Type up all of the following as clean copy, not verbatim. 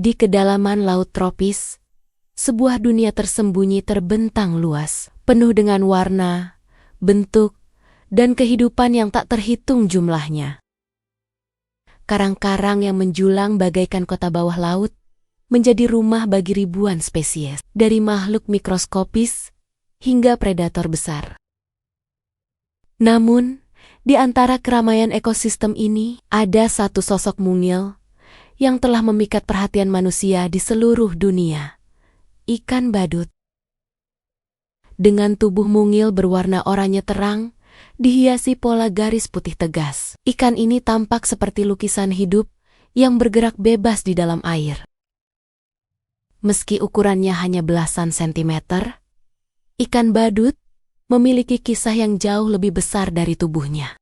Di kedalaman laut tropis, sebuah dunia tersembunyi terbentang luas, penuh dengan warna, bentuk, dan kehidupan yang tak terhitung jumlahnya. Karang-karang yang menjulang bagaikan kota bawah laut, menjadi rumah bagi ribuan spesies, dari makhluk mikroskopis hingga predator besar. Namun, di antara keramaian ekosistem ini, ada satu sosok mungil yang telah memikat perhatian manusia di seluruh dunia. Ikan badut. Dengan tubuh mungil berwarna oranye terang, dihiasi pola garis putih tegas. Ikan ini tampak seperti lukisan hidup yang bergerak bebas di dalam air. Meski ukurannya hanya belasan sentimeter, ikan badut memiliki kisah yang jauh lebih besar dari tubuhnya.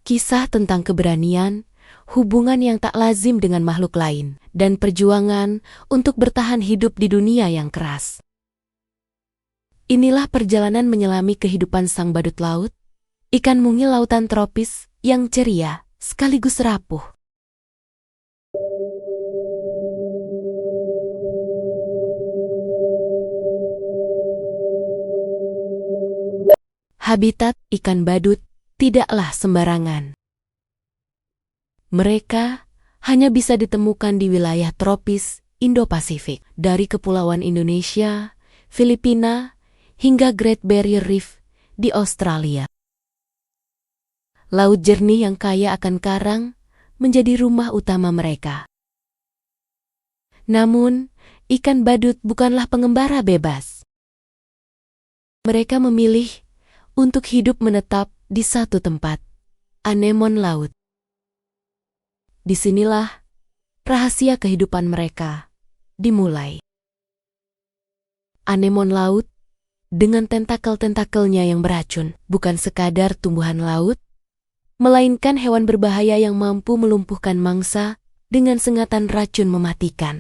Kisah tentang keberanian, hubungan yang tak lazim dengan makhluk lain, dan perjuangan untuk bertahan hidup di dunia yang keras. Inilah perjalanan menyelami kehidupan sang badut laut, ikan mungil lautan tropis yang ceria sekaligus rapuh. Habitat ikan badut tidaklah sembarangan. Mereka hanya bisa ditemukan di wilayah tropis Indo-Pasifik, dari Kepulauan Indonesia, Filipina, hingga Great Barrier Reef di Australia. Laut jernih yang kaya akan karang menjadi rumah utama mereka. Namun, ikan badut bukanlah pengembara bebas. Mereka memilih untuk hidup menetap di satu tempat, anemon laut. Disinilah rahasia kehidupan mereka dimulai. Anemon laut, dengan tentakel-tentakelnya yang beracun, bukan sekadar tumbuhan laut, melainkan hewan berbahaya yang mampu melumpuhkan mangsa dengan sengatan racun mematikan.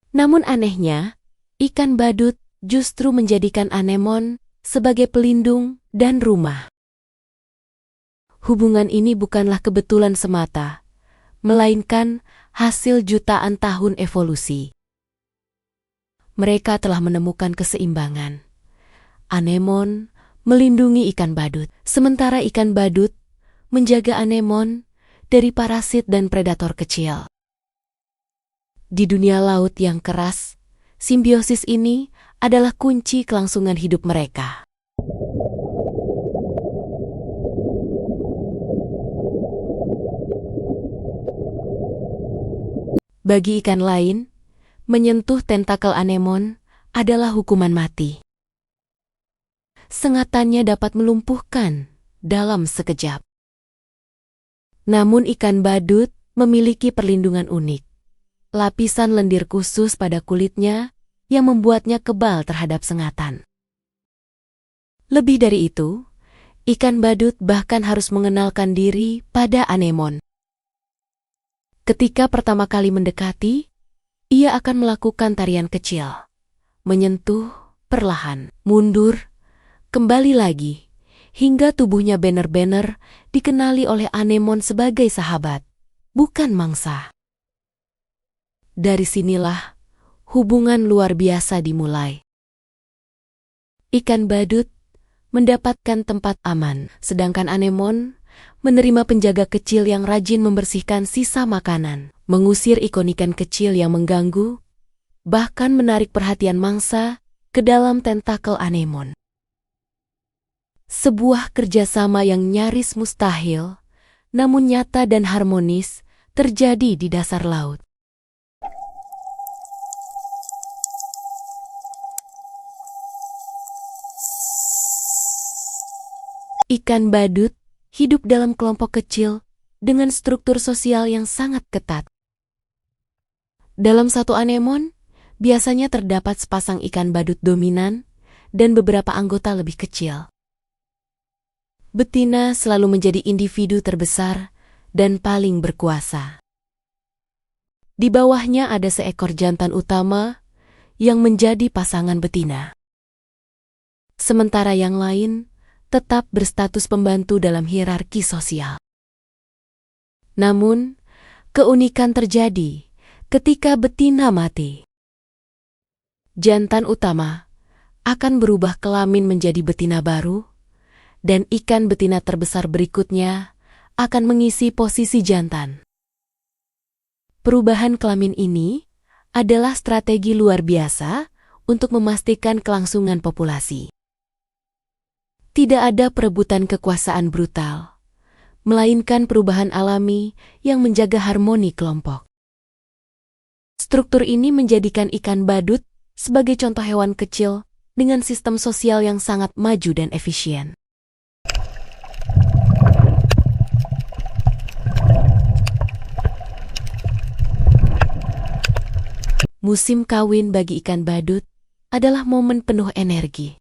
Namun anehnya, ikan badut justru menjadikan anemon sebagai pelindung dan rumah. Hubungan ini bukanlah kebetulan semata, melainkan hasil jutaan tahun evolusi. Mereka telah menemukan keseimbangan. Anemon melindungi ikan badut, sementara ikan badut menjaga anemon dari parasit dan predator kecil. Di dunia laut yang keras, simbiosis ini adalah kunci kelangsungan hidup mereka. Bagi ikan lain, menyentuh tentakel anemon adalah hukuman mati. Sengatannya dapat melumpuhkan dalam sekejap. Namun ikan badut memiliki perlindungan unik. Lapisan lendir khusus pada kulitnya yang membuatnya kebal terhadap sengatan. Lebih dari itu, ikan badut bahkan harus mengenalkan diri pada anemon. Ketika pertama kali mendekati, ia akan melakukan tarian kecil, menyentuh perlahan, mundur, kembali lagi, hingga tubuhnya benar-benar dikenali oleh anemon sebagai sahabat, bukan mangsa. Dari sinilah hubungan luar biasa dimulai. Ikan badut mendapatkan tempat aman, sedangkan anemon menerima penjaga kecil yang rajin membersihkan sisa makanan, mengusir ikan-ikan kecil yang mengganggu, bahkan menarik perhatian mangsa ke dalam tentakel anemon. Sebuah kerjasama yang nyaris mustahil, namun nyata dan harmonis, terjadi di dasar laut. Ikan badut hidup dalam kelompok kecil dengan struktur sosial yang sangat ketat. Dalam satu anemon, biasanya terdapat sepasang ikan badut dominan dan beberapa anggota lebih kecil. Betina selalu menjadi individu terbesar dan paling berkuasa. Di bawahnya ada seekor jantan utama yang menjadi pasangan betina. Sementara yang lain tetap berstatus pembantu dalam hierarki sosial. Namun, Keunikan terjadi ketika betina mati. Jantan utama akan berubah kelamin menjadi betina baru, dan ikan betina terbesar berikutnya akan mengisi posisi jantan. Perubahan kelamin ini adalah strategi luar biasa untuk memastikan kelangsungan populasi. Tidak ada perebutan kekuasaan brutal, melainkan perubahan alami yang menjaga harmoni kelompok. Struktur ini menjadikan ikan badut sebagai contoh hewan kecil dengan sistem sosial yang sangat maju dan efisien. Musim kawin bagi ikan badut adalah momen penuh energi.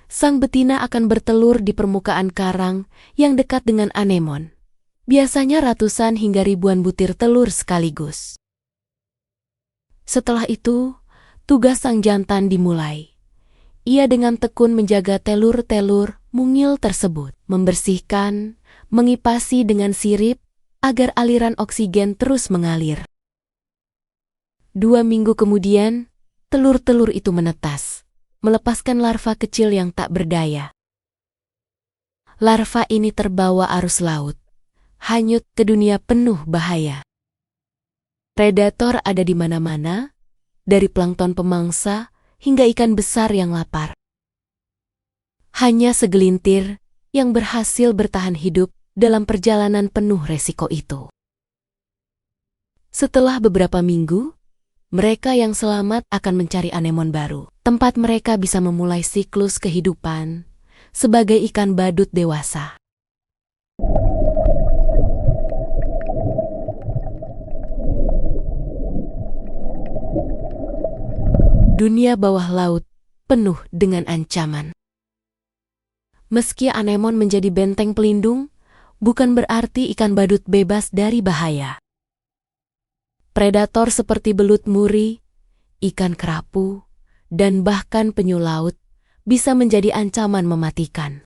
Sang betina akan bertelur di permukaan karang yang dekat dengan anemon. Biasanya ratusan hingga ribuan butir telur sekaligus. Setelah itu, tugas sang jantan dimulai. Ia dengan tekun menjaga telur-telur mungil tersebut, membersihkan, mengipasi dengan sirip agar aliran oksigen terus mengalir. 2 minggu kemudian, telur-telur itu menetas, melepaskan larva kecil yang tak berdaya. Larva ini terbawa arus laut, hanyut ke dunia penuh bahaya. Predator ada di mana-mana, dari plankton pemangsa hingga ikan besar yang lapar. Hanya segelintir yang berhasil bertahan hidup dalam perjalanan penuh resiko itu. Setelah beberapa minggu, mereka yang selamat akan mencari anemon baru, tempat mereka bisa memulai siklus kehidupan sebagai ikan badut dewasa. Dunia bawah laut penuh dengan ancaman. Meski anemon menjadi benteng pelindung, bukan berarti ikan badut bebas dari bahaya. Predator seperti belut muri, ikan kerapu, dan bahkan penyu laut bisa menjadi ancaman mematikan.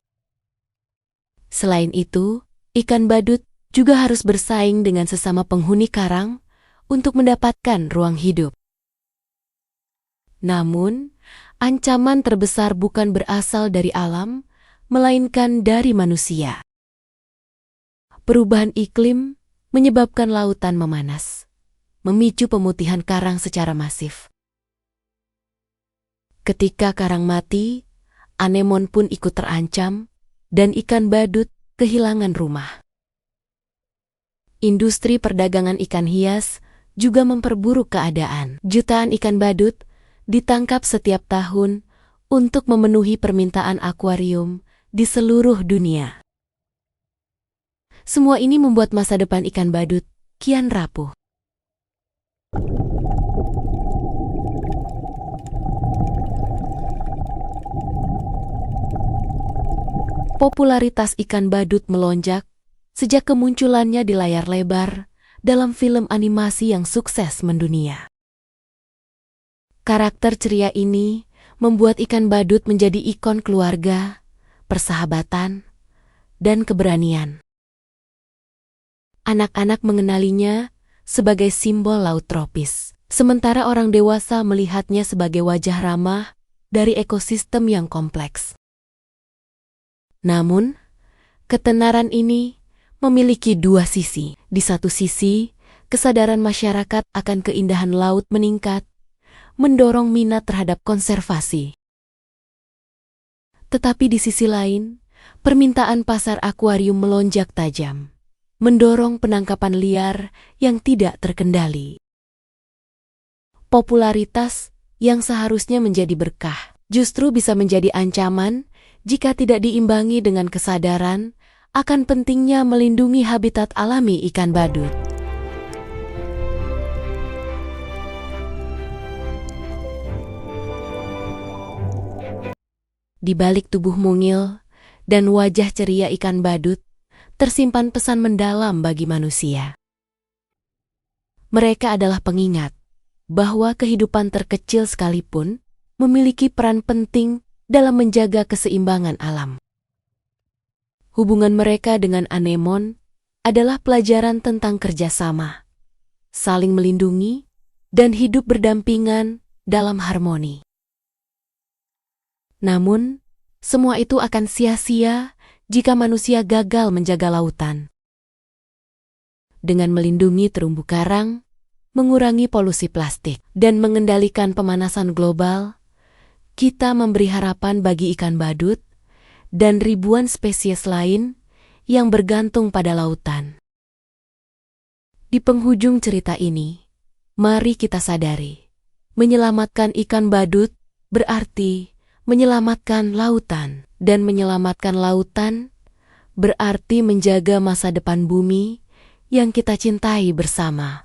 Selain itu, ikan badut juga harus bersaing dengan sesama penghuni karang untuk mendapatkan ruang hidup. Namun, ancaman terbesar bukan berasal dari alam, melainkan dari manusia. Perubahan iklim menyebabkan lautan memanas, memicu pemutihan karang secara masif. Ketika karang mati, anemon pun ikut terancam, dan ikan badut kehilangan rumah. Industri perdagangan ikan hias juga memperburuk keadaan. Jutaan ikan badut ditangkap setiap tahun untuk memenuhi permintaan akuarium di seluruh dunia. Semua ini membuat masa depan ikan badut kian rapuh. Popularitas ikan badut melonjak sejak kemunculannya di layar lebar dalam film animasi yang sukses mendunia. Karakter ceria ini membuat ikan badut menjadi ikon keluarga, persahabatan, dan keberanian. Anak-anak mengenalinya sebagai simbol laut tropis, sementara orang dewasa melihatnya sebagai wajah ramah dari ekosistem yang kompleks. Namun, ketenaran ini memiliki dua sisi. Di satu sisi, kesadaran masyarakat akan keindahan laut meningkat, mendorong minat terhadap konservasi. Tetapi di sisi lain, permintaan pasar akuarium melonjak tajam, mendorong penangkapan liar yang tidak terkendali. Popularitas yang seharusnya menjadi berkah justru bisa menjadi ancaman jika tidak diimbangi dengan kesadaran akan pentingnya melindungi habitat alami ikan badut. Di balik tubuh mungil dan wajah ceria ikan badut, tersimpan pesan mendalam bagi manusia. Mereka adalah pengingat bahwa kehidupan terkecil sekalipun memiliki peran penting dalam menjaga keseimbangan alam. Hubungan mereka dengan anemon, adalah pelajaran tentang kerjasama, saling melindungi, dan hidup berdampingan dalam harmoni. Namun, semua itu akan sia-sia jika manusia gagal menjaga lautan. Dengan melindungi terumbu karang, mengurangi polusi plastik, dan mengendalikan pemanasan global, kita memberi harapan bagi ikan badut dan ribuan spesies lain yang bergantung pada lautan. Di penghujung cerita ini, mari kita sadari, menyelamatkan ikan badut berarti menyelamatkan lautan, dan menyelamatkan lautan berarti menjaga masa depan bumi yang kita cintai bersama.